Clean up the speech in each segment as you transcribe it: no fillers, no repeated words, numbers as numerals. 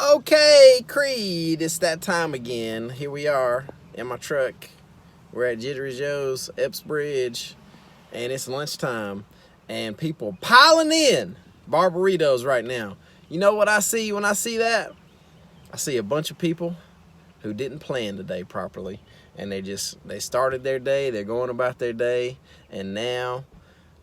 Okay, Creed, it's that time again. Here we are in my truck. We're at Jittery Joe's, Epps Bridge, and it's lunchtime, and people piling in Barbaritos right now. You know what I see when I see that? I see a bunch of people who didn't plan today properly, and they started their day, they're going about their day, and now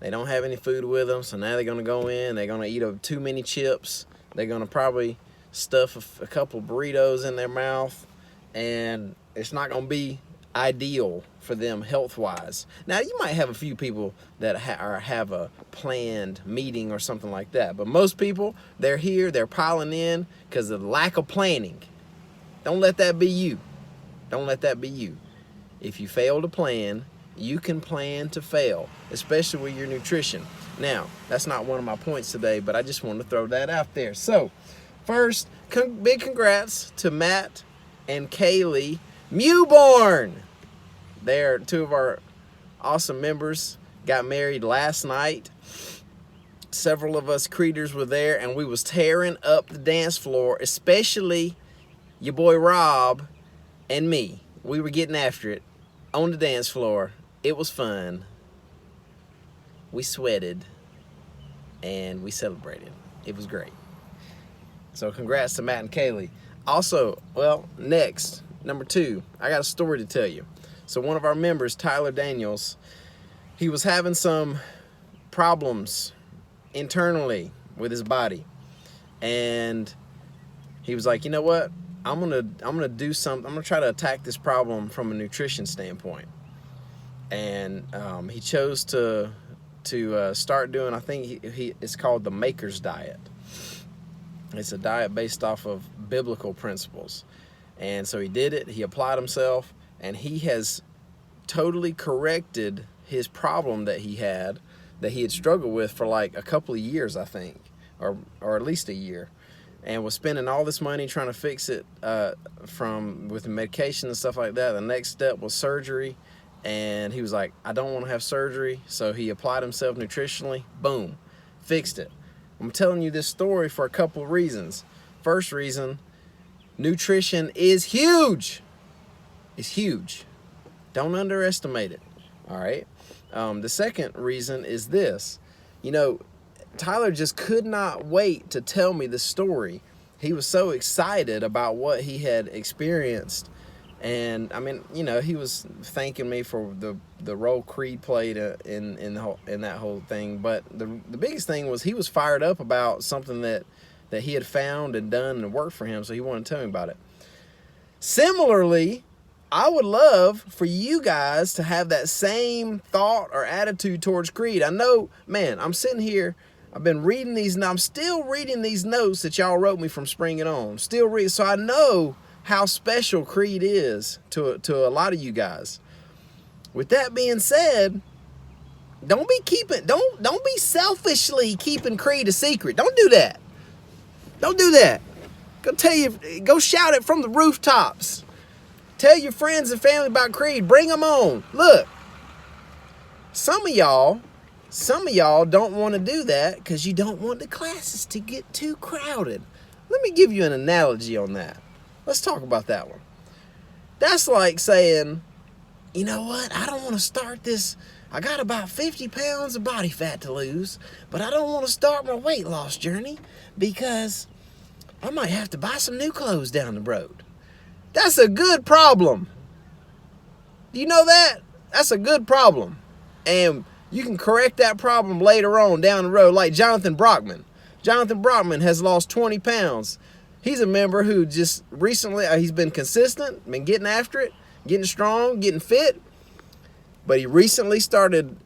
they don't have any food with them, so now they're gonna go in, they're gonna eat too many chips, they're gonna probably stuff a couple burritos in their mouth, and it's not gonna be ideal for them health-wise. Now, you might have a few people that have a planned meeting or something like that, but most people, they're here, they're piling in because of the lack of planning. Don't let that be you. Don't let that be you. If you fail to plan, you can plan to fail, especially with your nutrition. Now, that's not one of my points today, but I just wanted to throw that out there. So, first, big congrats to Matt and Kaylee Mewborn. They're two of our awesome members. Got married last night. Several of us Creeders were there, and we was tearing up the dance floor, especially your boy Rob and me. We were getting after it on the dance floor. It was fun. We sweated, and we celebrated. It was great. So congrats to Matt and Kaylee. Also, well, next, number 2, I got a story to tell you. So one of our members, Tyler Daniels, he was having some problems internally with his body. And he was like, you know what? I'm gonna do something. I'm gonna try to attack this problem from a nutrition standpoint. And he chose to start doing, I think it's called the Maker's Diet. It's a diet based off of biblical principles. And so he did it, he applied himself, and he has totally corrected his problem that he had struggled with for like a couple of years, I think, or at least a year, and was spending all this money trying to fix it with the medication and stuff like that. The next step was surgery, and he was like, I don't want to have surgery, so he applied himself nutritionally, boom, fixed it. I'm telling you this story for a couple of reasons. First reason, nutrition is huge. It's huge. Don't underestimate it, all right? The second reason is this. You know, Tyler just could not wait to tell me the story. He was so excited about what he had experienced. And I mean, you know, he was thanking me for the role Creed played in that whole thing. But the biggest thing was he was fired up about something that he had found and done and worked for him. So he wanted to tell me about it. Similarly, I would love for you guys to have that same thought or attitude towards Creed. I know, man, I'm sitting here, I've been reading these, and I'm still reading these notes that y'all wrote me from Spring It On. Still reading, so I know how special Creed is to a lot of you guys. With that being said, don't be selfishly keeping Creed a secret. Don't do that. Don't do that. Go shout it from the rooftops. Tell your friends and family about Creed. Bring them on. Look, some of y'all don't want to do that because you don't want the classes to get too crowded. Let me give you an analogy on that. Let's talk about that one. That's like saying, you know what? I don't want to start this. I got about 50 pounds of body fat to lose, but I don't want to start my weight loss journey because I might have to buy some new clothes down the road. That's a good problem. Do you know that? That's a good problem. And you can correct that problem later on down the road, like Jonathan Brockman. Jonathan Brockman has lost 20 pounds. He's a member who just recently, he's been consistent, been getting after it, getting strong, getting fit. But he recently started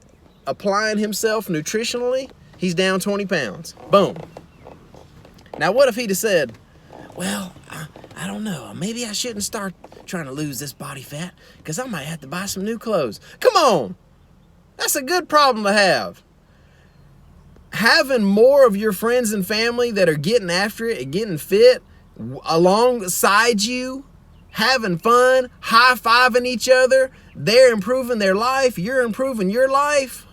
applying himself nutritionally. He's down 20 pounds. Boom. Now, what if he'd have said, well, I don't know, maybe I shouldn't start trying to lose this body fat because I might have to buy some new clothes. Come on. That's a good problem to have. Having more of your friends and family that are getting after it and getting fit alongside you, having fun, high-fiving each other, they're improving their life, you're improving your life,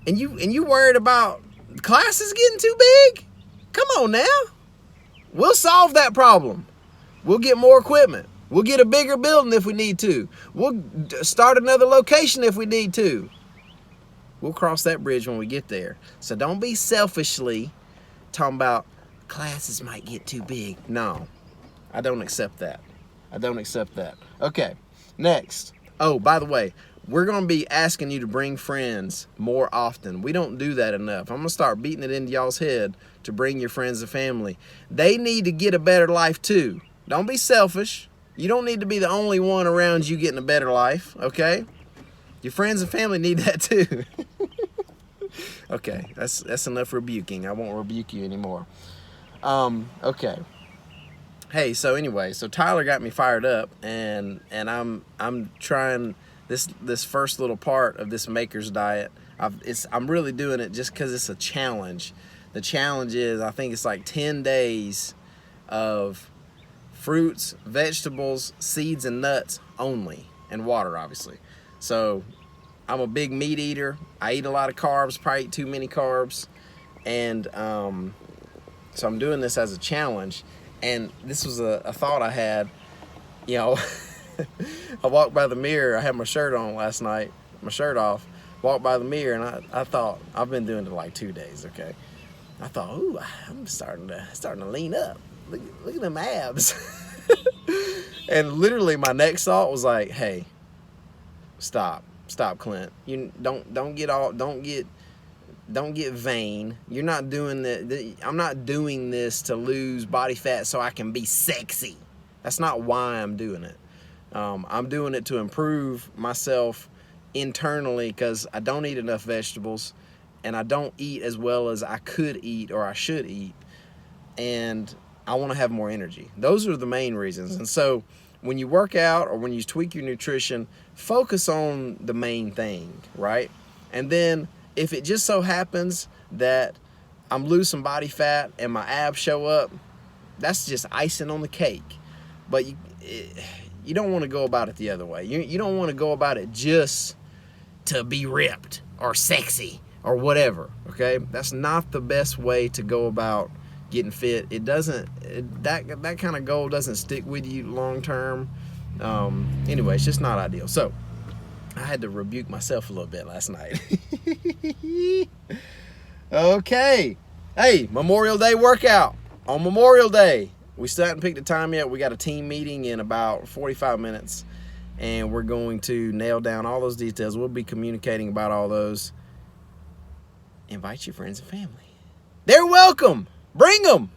and you worried about classes getting too big? Come on now. We'll solve that problem. We'll get more equipment. We'll get a bigger building if we need to. We'll start another location if we need to. We'll cross that bridge when we get there. So don't be selfishly talking about classes might get too big. No, I don't accept that. I don't accept that. Okay, next. Oh, by the way, we're going to be asking you to bring friends more often. We don't do that enough. I'm going to start beating it into y'all's head to bring your friends and family. They need to get a better life too. Don't be selfish. You don't need to be the only one around you getting a better life, okay? Your friends and family need that too. Okay, that's enough rebuking. I won't rebuke you anymore. Okay. Hey, so anyway, so Tyler got me fired up, and I'm trying this first little part of this Maker's Diet. I'm really doing it just because it's a challenge. The challenge is, I think it's like 10 days of fruits, vegetables, seeds, and nuts only, and water, obviously. So I'm a big meat eater. I eat a lot of carbs, probably eat too many carbs, and so I'm doing this as a challenge. And this was a thought I had, you know. I walked by the mirror. I had my shirt on last night, my shirt off. Walked by the mirror, and I thought, I've been doing it like 2 days, okay? I thought, ooh, I'm starting to lean up. Look at them abs. And literally my next thought was like, hey, stop, Clint. You don't get vain. You're not doing that. I'm not doing this to lose body fat so I can be sexy. That's not why I'm doing it. I'm doing it to improve myself internally because I don't eat enough vegetables and I don't eat as well as I could eat or I should eat, and I want to have more energy. Those are the main reasons. And so when you work out or when you tweak your nutrition, focus on the main thing, right? And then if it just so happens that I'm losing body fat and my abs show up, that's just icing on the cake. But you don't want to go about it the other way. You don't want to go about it just to be ripped or sexy or whatever, okay? That's not the best way to go about getting fit. That kind of goal doesn't stick with you long term. Anyway, it's just not ideal. So I had to rebuke myself a little bit last night. Okay. Hey, Memorial Day workout on Memorial Day. We still haven't picked the time yet. We got a team meeting in about 45 minutes, and we're going to nail down all those details. We'll be communicating about all those. Invite your friends and family. They're welcome. Bring them.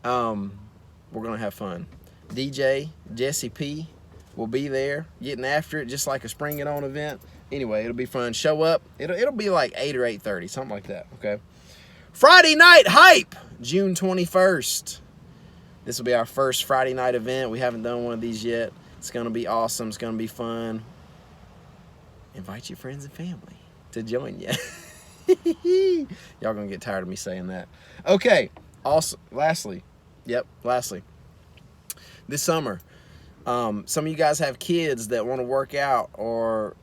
We're going to have fun. DJ Jesse P will be there getting after it just like a Spring It On event. Anyway, it'll be fun. Show up. It'll be like 8 or 8:30, something like that, okay? Friday Night Hype, June 21st. This will be our first Friday night event. We haven't done one of these yet. It's going to be awesome. It's going to be fun. Invite your friends and family to join you. Y'all going to get tired of me saying that. Okay, also, lastly, this summer, some of you guys have kids that want to work out or,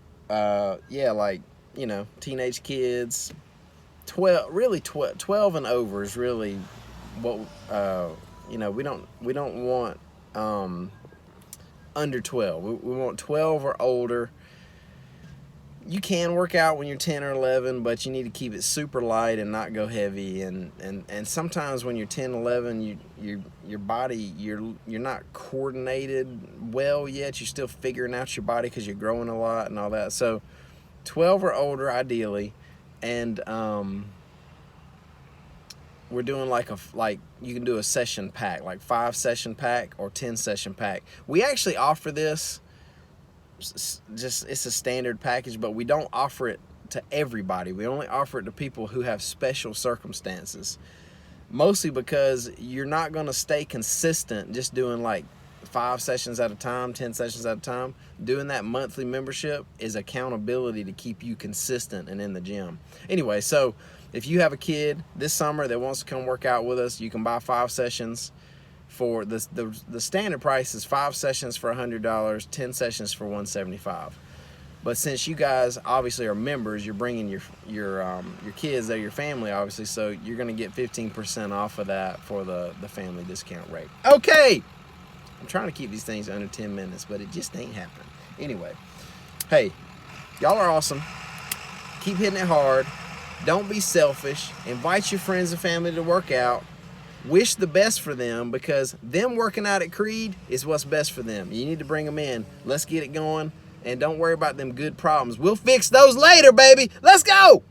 teenage kids. 12 and over is really what, we don't want under 12. We want 12 or older. You can work out when you're 10 or 11, but you need to keep it super light and not go heavy. And sometimes when you're 10, 11, your body, you're not coordinated well yet. You're still figuring out your body because you're growing a lot and all that. So 12 or older, ideally. And we're doing like you can do a session pack, like 5 session pack or 10 session pack. We actually offer this. It's a standard package, but we don't offer it to everybody. We only offer it to people who have special circumstances, mostly because you're not going to stay consistent just doing like 5 sessions at a time, 10 sessions at a time. Doing that monthly membership is accountability to keep you consistent and in the gym. Anyway, so if you have a kid this summer that wants to come work out with us, you can buy 5 sessions. For the standard price is 5 sessions for $100, 10 sessions for $175. But since you guys obviously are members, you're bringing your kids, they're your family obviously, so you're gonna get 15% off of that for the family discount rate. Okay, I'm trying to keep these things under 10 minutes, but it just ain't happening. Anyway, hey, y'all are awesome. Keep hitting it hard. Don't be selfish. Invite your friends and family to work out. Wish the best for them, because them working out at Creed is what's best for them. You need to bring them in. Let's get it going. And don't worry about them good problems. We'll fix those later, baby. Let's go.